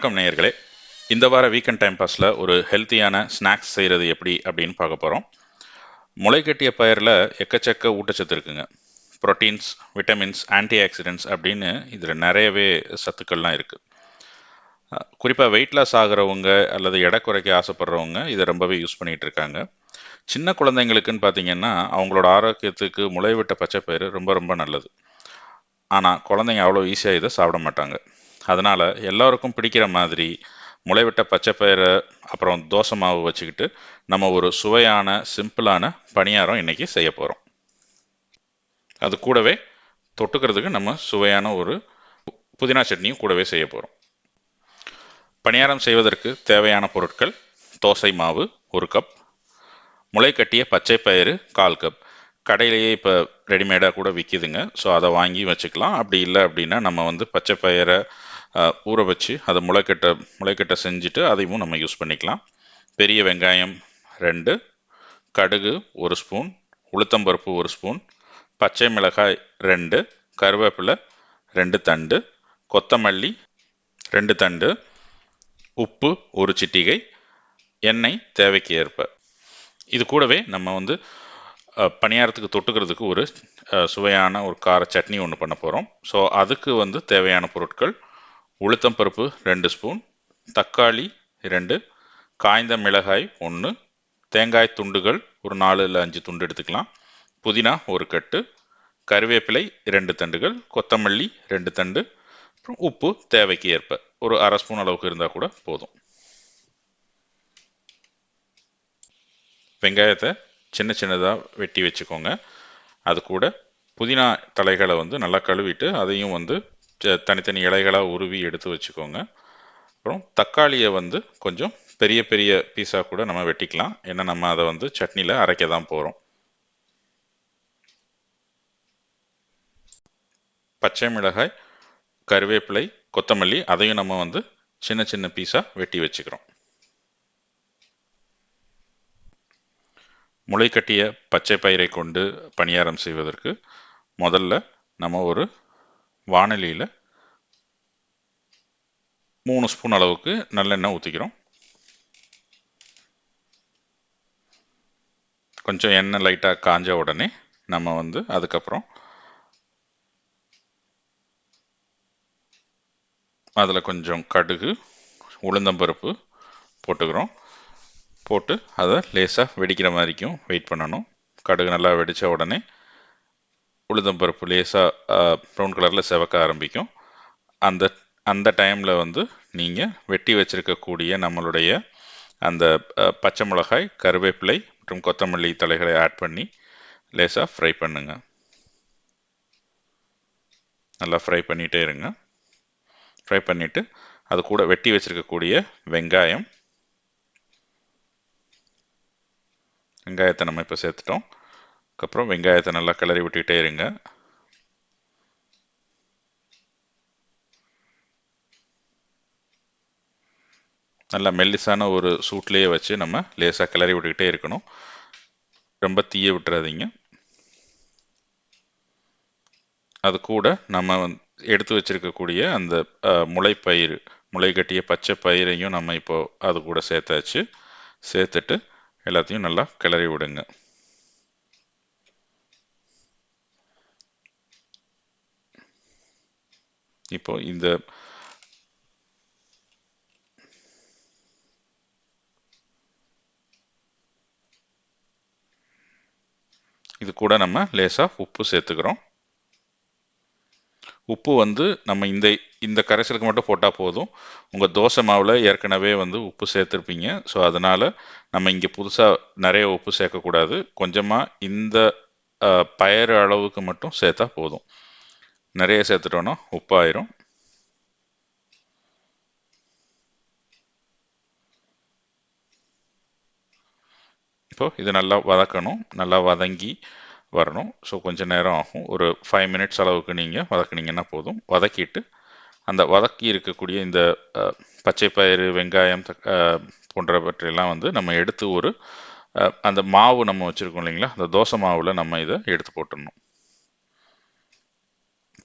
வணக்கம் நேயர்களே. இந்த வார வீக்கெண்ட் டைம் பாஸில் ஒரு ஹெல்த்தியான ஸ்நாக்ஸ் செய்கிறது எப்படி அப்படின்னு பார்க்க போகிறோம். முளைக்கட்டிய பயிரில் எக்கச்சக்க ஊட்டச்சத்து இருக்குங்க. ப்ரோட்டீன்ஸ், விட்டமின்ஸ், ஆன்டி ஆக்சிடென்ட்ஸ் அப்படின்னு இதில் நிறையவே சத்துக்கள்லாம் இருக்குது. குறிப்பாக வெயிட் லாஸ் ஆகிறவங்க அல்லது எடை குறைக்க ஆசைப்படுறவங்க இதை ரொம்பவே யூஸ் பண்ணிகிட்டு இருக்காங்க. சின்ன குழந்தைங்களுக்குன்னு பார்த்தீங்கன்னா அவங்களோட ஆரோக்கியத்துக்கு முளைவிட்ட பச்சை பயிறு ரொம்ப ரொம்ப நல்லது. ஆனால் குழந்தைங்க அவ்வளோ ஈஸியாக இதை சாப்பிட மாட்டாங்க. அதனால் எல்லோருக்கும் பிடிக்கிற மாதிரி முளைவிட்ட பச்சை பயிரை அப்புறம் தோசை மாவு வச்சுக்கிட்டு நம்ம ஒரு சுவையான சிம்பிளான பணியாரம் இன்றைக்கி செய்ய போகிறோம். அது கூடவே தொட்டுக்கிறதுக்கு நம்ம சுவையான ஒரு புதினா சட்னியும் கூடவே செய்ய போகிறோம். பணியாரம் செய்வதற்கு தேவையான பொருட்கள்: தோசை மாவு 1 கப், முளை கட்டிய பச்சை பயிறு 1/4 கப். கடையிலேயே இப்போ ரெடிமேடாக கூட விற்கிதுங்க, ஸோ அதை வாங்கி வச்சுக்கலாம். அப்படி இல்லை அப்படின்னா நம்ம பச்சை பயிரை ஊற வச்சு அதை முளைக்கட்ட செஞ்சுட்டு அதையும் நம்ம யூஸ் பண்ணிக்கலாம். பெரிய வெங்காயம் 2, கடுகு 1 ஸ்பூன், உளுத்தம்பருப்பு 1 ஸ்பூன், பச்சை மிளகாய் 2, கருவேப்பிலை 2 தண்டு, கொத்தமல்லி 2 தண்டு, உப்பு 1 சிட்டிகை, எண்ணெய் தேவைக்கு ஏற்ப. இது கூடவே நம்ம பணியாரத்துக்கு தொட்டுக்கிறதுக்கு ஒரு சுவையான ஒரு கார சட்னி ஒன்று பண்ண போகிறோம். ஸோ அதுக்கு தேவையான பொருட்கள்: உளுத்தம்பருப்பு 2 ஸ்பூன், தக்காளி 2, காய்ந்த மிளகாய் 1, தேங்காய் துண்டுகள் ஒரு 4 இல்லை 5 துண்டு எடுத்துக்கலாம், புதினா 1 கட்டு, கருவேப்பிலை 2 தண்டுகள், கொத்தமல்லி 2 தண்டு, அப்புறம் உப்பு தேவைக்கு ஏற்ப ஒரு 1/2 ஸ்பூன் அளவுக்கு இருந்தால் கூட போதும். வெங்காயத்தை சின்ன சின்னதாக வெட்டி வச்சுக்கோங்க. அது கூட புதினா தலைகளை நல்லா கழுவிட்டு அதையும் தனித்தனி இலைகளாக உருவி எடுத்து வச்சுக்கோங்க. அப்புறம் தக்காளியை கொஞ்சம் பெரிய பெரிய பீஸாக கூட நம்ம வெட்டிக்கலாம். ஏன்னா நம்ம அதை சட்னியில் அரைக்க தான் போகிறோம். பச்சை மிளகாய், கருவேப்பிலை, கொத்தமல்லி அதையும் நம்ம சின்ன சின்ன பீஸாக வெட்டி வச்சுக்கிறோம். முளைக்கட்டிய பச்சை பயிரை கொண்டு பணியாரம் செய்வதற்கு முதல்ல நம்ம ஒரு வாணலியில் 3 ஸ்பூன் அளவுக்கு நல்லெண்ணெய் ஊற்றிக்கிறோம். கொஞ்சம் எண்ணெய் லைட்டாக காஞ்ச உடனே நம்ம அதுக்கப்புறம் அதில் கொஞ்சம் கடுகு, உளுந்தம்பருப்பு போட்டுக்கிறோம். போட்டு அதை லேசாக வெடிக்கிற மாதிரிக்கும் வெயிட் பண்ணணும். கடுகு நல்லா வெடித்த உடனே உளுந்தம்பருப்பு லேசாக ப்ரௌன் கலரில் செவக்க ஆரம்பிக்கும். அந்த டைமில் நீங்கள் வெட்டி வச்சுருக்கக்கூடிய நம்மளுடைய அந்த பச்சை மிளகாய், கருவேப்பிலை மற்றும் கொத்தமல்லி தலைகளை ஆட் பண்ணி லேசாக ஃப்ரை பண்ணுங்க. நல்லா ஃப்ரை பண்ணிகிட்டே இருங்க. ஃப்ரை பண்ணிவிட்டு அது கூட வெட்டி வச்சுருக்கக்கூடிய வெங்காயத்தை நம்ம இப்போ சேர்த்துட்டோம். அதுக்கப்புறம் வெங்காயத்தை நல்லா கிளறி விட்டுக்கிட்டே இருங்க. நல்லா மெல்லிசான ஒரு சூட்லேயே வச்சு நம்ம லேசாக கிளறி விட்டுக்கிட்டே இருக்கணும். ரொம்ப தீய விட்டுறாதீங்க. அது கூட நம்ம எடுத்து வச்சிருக்கக்கூடிய அந்த முளை கட்டிய பச்சை பயிரையும் நம்ம இப்போ அது கூட சேர்த்தாச்சு. சேர்த்துட்டு எல்லாத்தையும் நல்லா கிளறி விடுங்க. இப்போ இது கூட நம்ம லேசாக உப்பு சேர்த்துக்கிறோம். உப்பு நம்ம இந்த கரைசலுக்கு மட்டும் போட்டால் போதும். உங்கள் தோசை மாவில் ஏற்கனவே உப்பு சேர்த்துருப்பீங்க. ஸோ அதனால் நம்ம இங்கே புதுசாக நிறைய உப்பு சேர்க்கக்கூடாது. கொஞ்சமாக இந்த பயறு அளவுக்கு மட்டும் சேர்த்தா போதும். நிறைய சேர்த்துட்டோன்னா உப்பாயிரும். இப்போது இது நல்லா வதக்கணும். நல்லா வதங்கி வரணும். ஸோ கொஞ்சம் நேரம் ஆகும். ஒரு 5 மினிட்ஸ் அளவுக்கு நீங்கள் வதக்குனீங்கன்னா போதும். வதக்கிட்டு அந்த வதக்கி இருக்கக்கூடிய இந்த பச்சை பயிறு, வெங்காயம் போன்றவற்றையெல்லாம் நம்ம எடுத்து ஒரு அந்த மாவு நம்ம வச்சுருக்கோம் இல்லைங்களா, அந்த தோசை மாவில் நம்ம இதை எடுத்து போட்டுடணும்.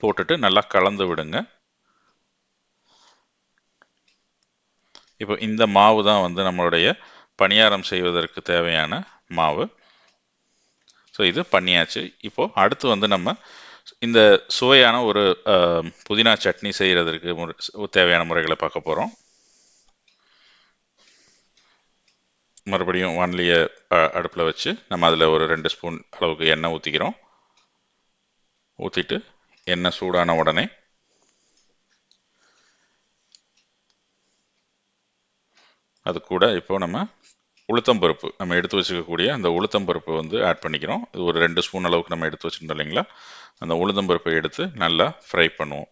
போட்டுட்டு நல்லா கலந்து விடுங்க. இப்போ இந்த மாவு தான் வந்து நம்மளுடைய பணியாரம் செய்வதற்கு தேவையான மாவு. ஸோ இது பண்ணியாச்சு. இப்போ அடுத்து வந்து நம்ம இந்த சுவையான ஒரு புதினா சட்னி செய்கிறதற்கு தேவையான முறைகளை பார்க்க போகிறோம். மறுபடியும் வானலியை அடுப்பில் வச்சு நம்ம அதில் ஒரு 2 ஸ்பூன் அளவுக்கு எண்ணெய் ஊற்றிக்கிறோம். ஊற்றிட்டு எண்ணெய் சூடான உடனே அது கூட இப்போ நம்ம உளுத்தம்பருப்பு, நம்ம எடுத்து வச்சுக்கக்கூடிய அந்த உளுத்தம்பருப்பு வந்து ஆட் பண்ணிக்கிறோம். இது ஒரு 2 ஸ்பூன் அளவுக்கு நம்ம எடுத்து வச்சுருந்தோம் இல்லைங்களா, அந்த உளுத்தம்பருப்பை எடுத்து நல்லா ஃப்ரை பண்ணுவோம்.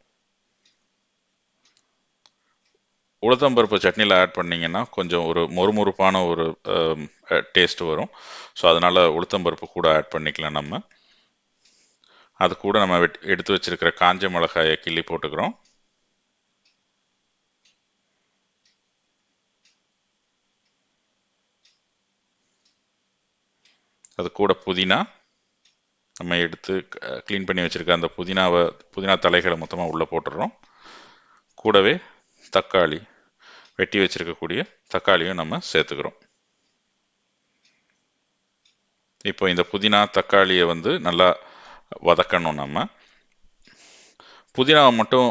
உளுத்தம்பருப்பு சட்னியில் ஆட் பண்ணிங்கன்னா கொஞ்சம் ஒரு மொறுமொறுப்பான ஒரு டேஸ்ட் வரும். ஸோ அதனால் உளுத்தம்பருப்பு கூட ஆட் பண்ணிக்கலாம் நம்ம. அது கூட நம்ம எடுத்து வச்சிருக்கிற காஞ்ச மிளகாயை கிள்ளி போட்டுக்கிறோம். அது கூட புதினா, நம்ம எடுத்து க்ளீன் பண்ணி வச்சுருக்க அந்த புதினா தலைகளை மொத்தமாக உள்ளே போட்டுடுறோம். கூடவே தக்காளி, வெட்டி வச்சுருக்கக்கூடிய தக்காளியும் நம்ம சேர்த்துக்கிறோம். இப்போ இந்த புதினா தக்காளியை வந்து நல்லா வதக்கணும். நம்ம புதினாவை மட்டும்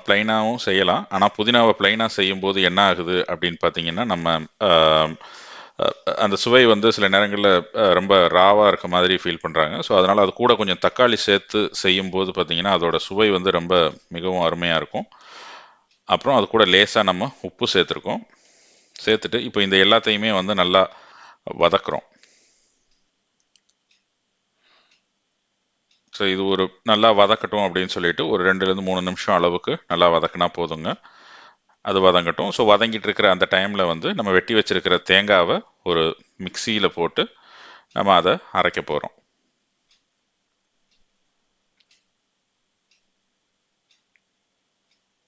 ப்ளைனாகவும் செய்யலாம். ஆனால் புதினாவை ப்ளைனாக செய்யும்போது என்ன ஆகுது அப்படின்னு பார்த்தீங்கன்னா, நம்ம அந்த சுவை வந்து சில நேரங்களில் ரொம்ப ராவாக இருக்க மாதிரி ஃபீல் பண்ணுறாங்க. ஸோ அதனால் அது கூட கொஞ்சம் தக்காளி சேர்த்து செய்யும்போது பார்த்தீங்கன்னா அதோட சுவை வந்து ரொம்ப மிகவும் அருமையாக இருக்கும். அப்புறம் அது கூட லேசாக நம்ம உப்பு சேர்த்துருக்கோம். சேர்த்துட்டு இப்போ இந்த எல்லாத்தையுமே வந்து நல்லா வதக்குறோம். ஸோ இது ஒரு நல்லா வதக்கட்டும் அப்படின்னு சொல்லிட்டு ஒரு 2லேருந்து 3 நிமிஷம் அளவுக்கு நல்லா வதக்கினா போதுங்க. அது வதங்கட்டும். ஸோ வதங்கிட்டு இருக்கிற அந்த டைமில் வந்து நம்ம வெட்டி வச்சிருக்கிற தேங்காவை ஒரு மிக்சியில் போட்டு நம்ம அதை அரைக்க போகிறோம்.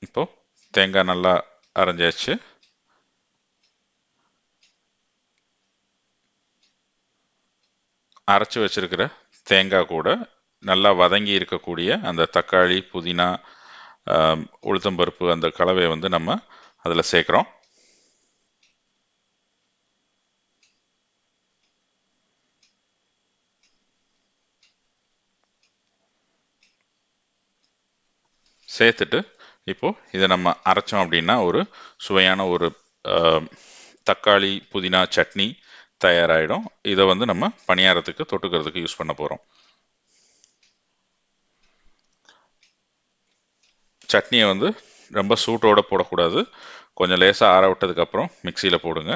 இப்போ தேங்காய் நல்லா அரைஞ்சாச்சு. அரைச்சி வச்சிருக்கிற தேங்காய் கூட நல்லா வதங்கி இருக்கக்கூடிய அந்த தக்காளி, புதினா, உளுத்தம்பருப்பு அந்த கலவையை வந்து நம்ம அதில் சேர்க்குறோம். சேர்த்துட்டு இப்போ இதை நம்ம அரைச்சோம் அப்படின்னா ஒரு சுவையான ஒரு தக்காளி புதினா சட்னி தயாராகிடும். இதை வந்து நம்ம பணியாரத்துக்கு தொட்டுக்கிறதுக்கு யூஸ் பண்ண போகிறோம். சட்னியை வந்து ரொம்ப சூட்டோடு போடக்கூடாது. கொஞ்சம் லேசாக ஆற விட்டதுக்கப்புறம் மிக்சியில் போடுங்க.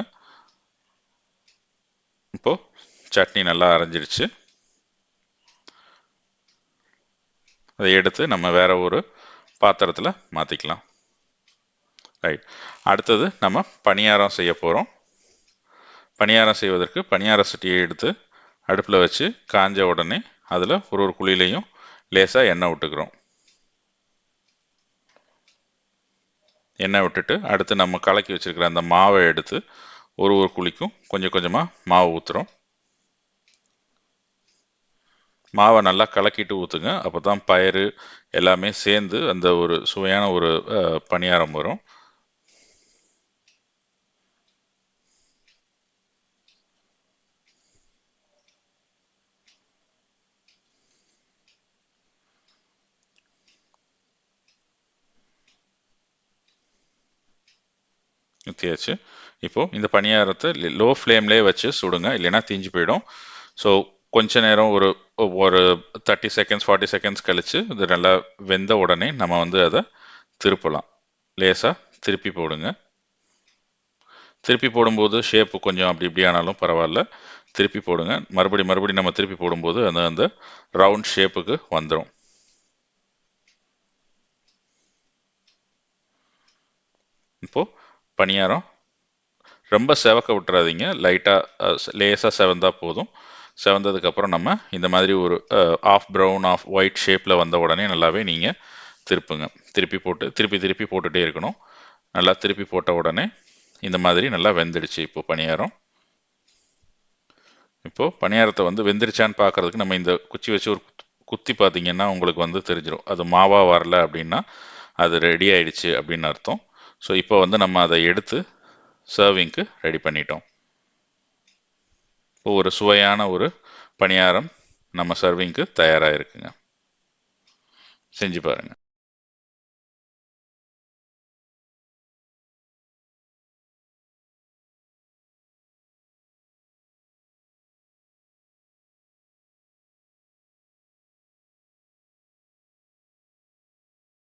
இப்போது சட்னி நல்லா அரைஞ்சிடுச்சு. அதை எடுத்து நம்ம வேற ஒரு பாத்திரத்தில் மாற்றிக்கலாம். ரைட். அடுத்தது நம்ம பணியாரம் செய்ய போகிறோம். பணியாரம் செய்வதற்கு பணியார சட்டியை எடுத்து அடுப்பில் வச்சு காஞ்ச உடனே அதில் ஒரு ஒரு குழியிலையும் லேசாக எண்ணெய் விட்டுக்கிறோம். எண்ணெய் விட்டுட்டு அடுத்து நம்ம கலக்கி வச்சுருக்கிற அந்த மாவை எடுத்து ஒரு ஒரு குழிக்கும் கொஞ்சம் கொஞ்சமாக மாவு ஊற்றுறோம். மாவை நல்லா கலக்கிட்டு ஊற்றுங்க. அப்போ தான் பயறு எல்லாமே சேர்ந்து அந்த ஒரு சுவையான ஒரு பணியாரம் வரும். ஊற்றியாச்சு. இப்போது இந்த பணியாரத்தை லோ ஃப்ளேம்லேயே வச்சு சுடுங்க, இல்லைன்னா தீஞ்சு போயிடும். ஸோ கொஞ்ச நேரம் ஒரு ஒரு 30 செகண்ட்ஸ் 40 செகண்ட்ஸ் கழித்து இது நல்லா வெந்த உடனே நம்ம வந்து அதை திருப்பலாம். லேசாக திருப்பி போடுங்க. திருப்பி போடும்போது ஷேப்பு கொஞ்சம் அப்படி இப்படி ஆனாலும் பரவாயில்ல, திருப்பி போடுங்க. மறுபடி நம்ம திருப்பி போடும்போது அந்த அந்த ரவுண்ட் ஷேப்புக்கு வந்துடும். இப்போது பணியாரம் ரொம்ப செவக்க விட்டுறாதீங்க, லைட்டாக லேசாக செவந்தா போதும். செவந்ததுக்கப்புறம் நம்ம இந்த மாதிரி ஒரு ஆஃப் ப்ரௌன் ஆஃப் ஒயிட் ஷேப்பில் வந்த உடனே நல்லாவே நீங்கள் திருப்புங்க. திருப்பி திருப்பி போட்டுகிட்டே இருக்கணும். நல்லா திருப்பி போட்ட உடனே இந்த மாதிரி நல்லா வெந்துடுச்சு இப்போ பணியாரம். இப்போது பணியாரத்தை வந்து வெந்துருச்சான்னு பார்க்குறதுக்கு நம்ம இந்த குச்சி வச்சு ஒரு குத்தி பார்த்தீங்கன்னா உங்களுக்கு வந்து தெரிஞ்சிடும். அது மாவாக வரல அப்படின்னா அது ரெடி ஆயிடுச்சு அப்படின்னு அர்த்தம். ஸோ இப்போ வந்து நம்ம அதை எடுத்து சர்விங்க்கு ரெடி பண்ணிட்டோம். இப்போ ஒரு சுவையான ஒரு பணியாரம் நம்ம சர்விங்க்கு தயாராக இருக்குங்க. செஞ்சு பாருங்க.